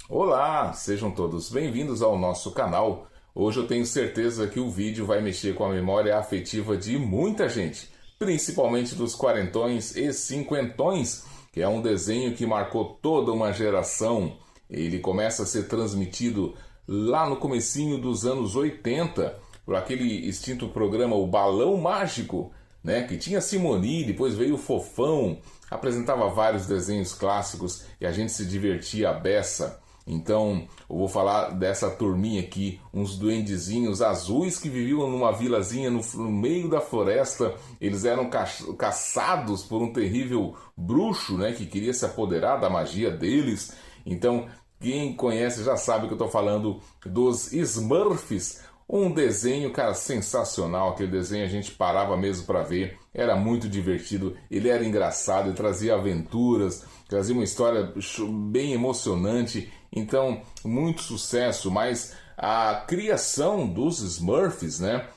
Olá, sejam todos bem-vindos ao nosso canal. Hoje eu tenho certeza que o vídeo vai mexer com a memória afetiva de muita gente, principalmente dos quarentões e cinquentões, que é um desenho que marcou toda uma geração. Ele começa a ser transmitido lá no comecinho dos anos 80, por aquele extinto programa O Balão Mágico, né, que tinha Simoni, depois veio o Fofão, apresentava vários desenhos clássicos e a gente se divertia à beça. Então, eu vou falar dessa turminha aqui, uns duendezinhos azuis que viviam numa vilazinha no meio da floresta. Eles eram caçados por um terrível bruxo, né, que queria se apoderar da magia deles. Então, quem conhece já sabe que eu estou falando dos Smurfs. Um desenho, cara, sensacional. Aquele desenho a gente parava mesmo para ver. Era muito divertido. Ele era engraçado, ele trazia aventuras, trazia uma história bem emocionante. Então, muito sucesso. Mas a criação dos Smurfs, né,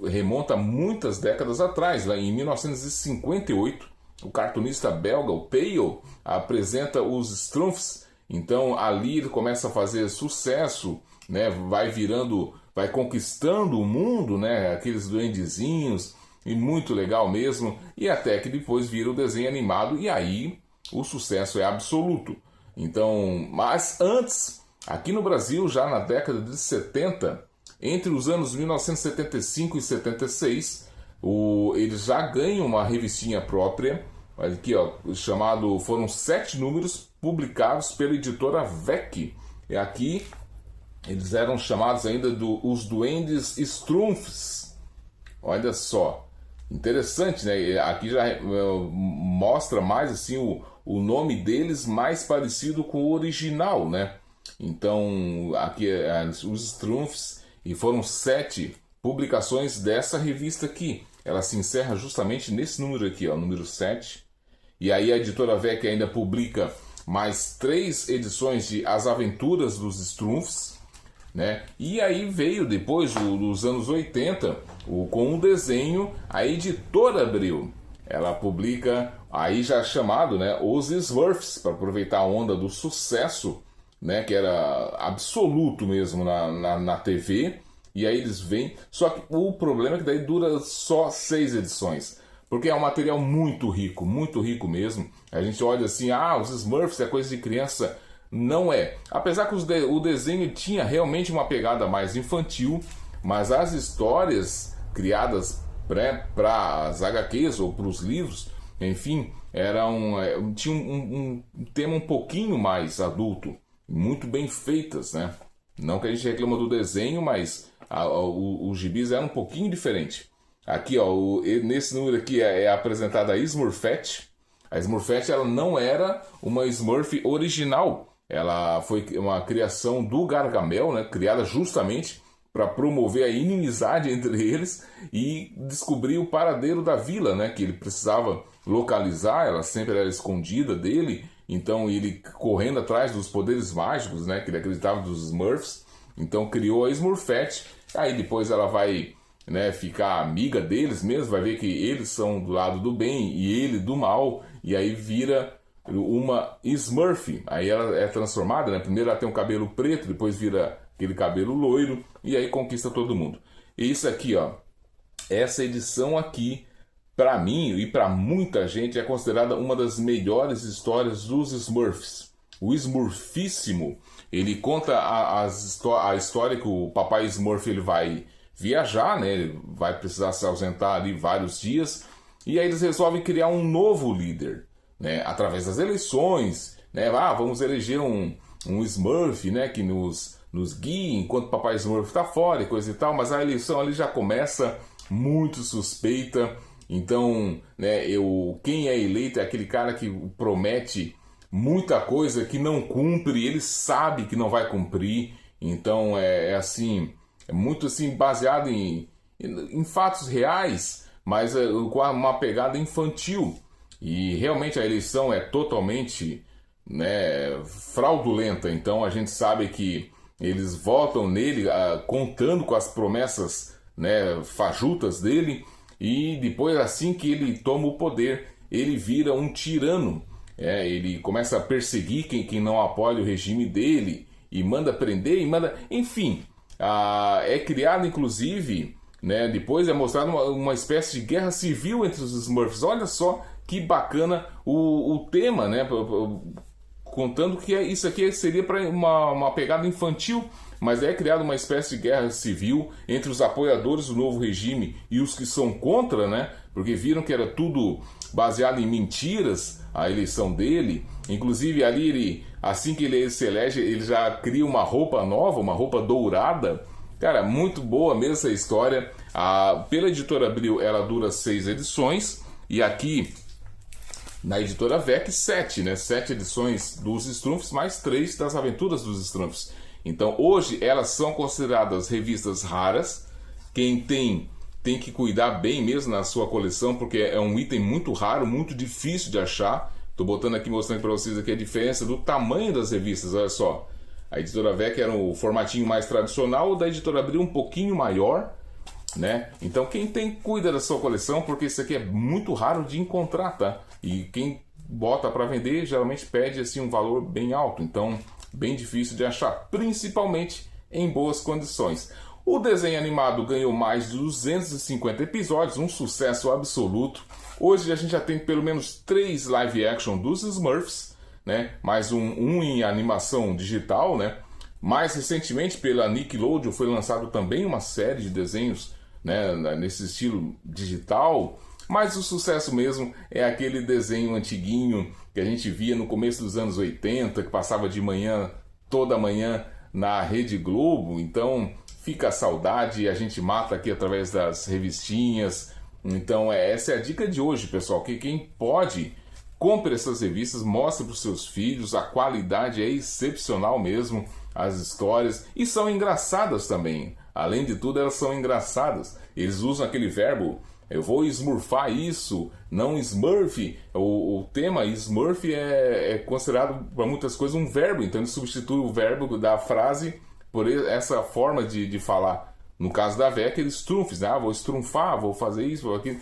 remonta a muitas décadas atrás. Lá em 1958, o cartunista belga, o Peyo, apresenta os Strumfs. Então, ali ele começa a fazer sucesso, né, vai conquistando o mundo, né? Aqueles duendezinhos, e muito legal mesmo. E até que depois vira o desenho animado e aí o sucesso é absoluto. Então, mas antes, aqui no Brasil, já na década de 70, entre os anos 1975 e 76, eles já ganham uma revistinha própria, aqui ó, foram 7 números publicados pela editora VEC. E aqui eles eram chamados ainda os Duendes Strumfs. Olha só, interessante, né? Aqui já mostra mais assim o nome deles mais parecido com o original, né? Então, aqui os Strumfs, e foram 7 publicações dessa revista aqui. Ela se encerra justamente nesse número aqui, ó, número 7. E aí a editora VEC ainda publica mais 3 edições de As Aventuras dos Strumfs, né? E aí veio depois dos anos 80 com um desenho, a editora Abril. Ela publica aí já chamado, né, os Smurfs, para aproveitar a onda do sucesso, né, que era absoluto mesmo na TV. E aí eles vêm, só que o problema é que daí dura só 6 edições, porque é um material muito rico mesmo. A gente olha assim, os Smurfs é coisa de criança. Não é. Apesar que o desenho tinha realmente uma pegada mais infantil, mas as histórias criadas para as HQs ou para os livros, enfim, tinha um tema um pouquinho mais adulto, muito bem feitas, né? Não que a gente reclama do desenho, mas os gibis eram um pouquinho diferente. Aqui, ó, nesse número aqui é apresentada a Smurfette. A Smurfette, ela não era uma Smurf original. Ela foi uma criação do Gargamel, né, criada justamente para promover a inimizade entre eles e descobrir o paradeiro da vila, né, que ele precisava localizar. Ela sempre era escondida dele, então ele correndo atrás dos poderes mágicos, né, que ele acreditava dos Smurfs. Então criou a Smurfette. Aí depois ela vai, né, ficar amiga deles mesmo, vai ver que eles são do lado do bem e ele do mal, e aí vira uma Smurf. Aí ela é transformada, né? Primeiro ela tem um cabelo preto, depois vira aquele cabelo loiro, e aí conquista todo mundo. E isso aqui, ó, essa edição aqui, para mim e para muita gente, é considerada uma das melhores histórias dos Smurfs. O Smurfíssimo, ele conta a história que o papai Smurf ele vai viajar, né? Ele vai precisar se ausentar ali vários dias, e aí eles resolvem criar um novo líder, né, através das eleições, né? Vamos eleger um Smurf, né, que nos guie enquanto o papai Smurf está fora e coisa e tal, mas a eleição ali já começa muito suspeita. Então, né, quem é eleito é aquele cara que promete muita coisa que não cumpre, ele sabe que não vai cumprir. Então assim, é muito assim baseado em fatos reais, mas com uma pegada infantil. E realmente a eleição é totalmente, né, fraudulenta. Então a gente sabe que eles votam nele contando com as promessas, né, fajutas dele, e depois, assim que ele toma o poder, ele vira um tirano. Ele começa a perseguir quem não apoia o regime dele e manda prender e manda... Enfim, é criado inclusive, né, depois é mostrado uma espécie de guerra civil entre os Smurfs. Olha só que bacana o tema, né? Contando que isso aqui seria para uma pegada infantil, mas é criada uma espécie de guerra civil entre os apoiadores do novo regime e os que são contra, né? Porque viram que era tudo baseado em mentiras, a eleição dele. Inclusive ali, assim que ele se elege, ele já cria uma roupa nova, uma roupa dourada. Cara, muito boa mesmo essa história. Pela editora Abril, ela dura 6 edições, e aqui na editora VEC 7, né? 7 edições dos Strumps, mais 3 das aventuras dos Strumps. Então hoje elas são consideradas revistas raras. Quem tem que cuidar bem mesmo na sua coleção, porque é um item muito raro, muito difícil de achar. Estou botando aqui, mostrando para vocês aqui a diferença do tamanho das revistas, olha só. A editora VEC era o formatinho mais tradicional, o da editora Abril um pouquinho maior, né? Então quem cuida da sua coleção, porque isso aqui é muito raro de encontrar, tá? E quem bota para vender geralmente pede assim um valor bem alto, então bem difícil de achar, principalmente em boas condições. O desenho animado ganhou mais de 250 episódios, um sucesso absoluto. Hoje a gente já tem pelo menos 3 live action dos Smurfs, né? Mais um em animação digital, né? Mais recentemente pela Nickelodeon foi lançado também uma série de desenhos, né, nesse estilo digital. Mas o sucesso mesmo é aquele desenho antiguinho que a gente via no começo dos anos 80, que passava de manhã, toda manhã, na Rede Globo. Então fica a saudade e a gente mata aqui através das revistinhas. Então essa é a dica de hoje, pessoal, que quem pode, compre essas revistas, mostre para os seus filhos, a qualidade é excepcional mesmo, as histórias, e são engraçadas também. Além de tudo, elas são engraçadas. Eles usam aquele verbo... Eu vou smurfar isso, não smurf. O tema smurf é considerado para muitas coisas um verbo, então ele substitui o verbo da frase por essa forma de falar. No caso da VEC, ele strumfs, né? Vou estrunfar, vou fazer isso, vou aquilo.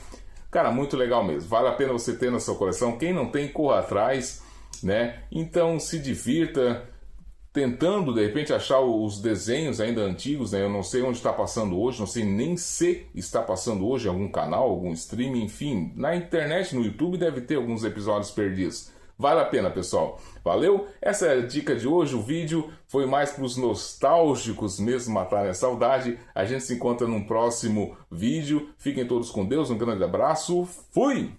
Cara, muito legal mesmo. Vale a pena você ter na sua coleção. Quem não tem, corra atrás, né? Então se divirta tentando de repente achar os desenhos ainda antigos, né? Eu não sei onde está passando hoje, não sei nem se está passando hoje em algum canal, algum streaming, enfim, na internet, no YouTube deve ter alguns episódios perdidos. Vale a pena, pessoal. Valeu? Essa é a dica de hoje. O vídeo foi mais para os nostálgicos mesmo, matarem a saudade. A gente se encontra num próximo vídeo. Fiquem todos com Deus, um grande abraço. Fui!